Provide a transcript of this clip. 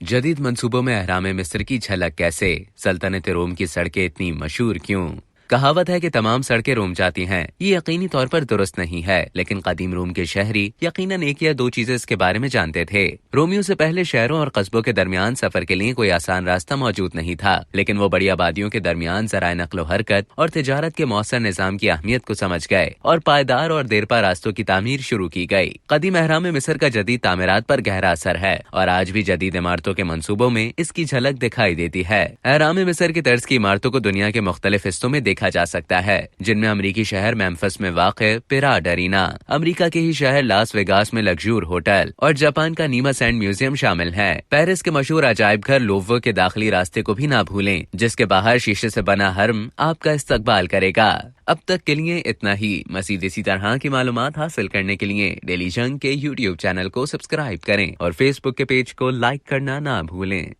जदीद मंसूबों में अहराम मिस्र की झलक कैसे? सल्तनत रोम की सड़कें इतनी मशहूर क्यों? कहावत है कि तमाम सड़कें रोम जाती हैं। ये यकीनी तौर पर दुरुस्त नहीं है, लेकिन कदीम रोम के शहरी यकीनन एक या दो चीजें इसके बारे में जानते थे। रोमियों से पहले शहरों और कस्बों के दरमियान सफर के लिए कोई आसान रास्ता मौजूद नहीं था, लेकिन वो बड़ी आबादियों के दरमियान जराए नक्लो हरकत और तिजारत के मौसर निजाम की अहमियत को समझ गए और पायदार और देरपा रास्तों की तामीर शुरू की गई। कदीम अहराम मिस्र का जदीद तामीरात पर गहरा असर है और आज भी जदीद इमारतों के मंसूबों में इसकी झलक दिखाई देती है। अहराम मिस्र की तर्ज की इमारतों को दुनिया के मुख्तलिफ हिस्सों में देखा जा सकता है, जिनमें अमरीकी शहर मेम्फिस में वाक़े पिरामिड अरीना, अमरीका के ही शहर लास वेगास में लग्जूर होटल और जापान का नीमा सैंड म्यूजियम शामिल है। पेरिस के मशहूर अजायब घर लोव्र के दाखिली रास्ते को भी ना भूलें, जिसके बाहर शीशे से बना हरम आपका इस्तकबाल करेगा। अब तक के लिए इतना ही। मज़ीद इसी तरह की मालूमात हासिल करने के लिए डेली जंग के YouTube चैनल को सब्सक्राइब करें और Facebook के पेज को लाइक करना ना भूलें।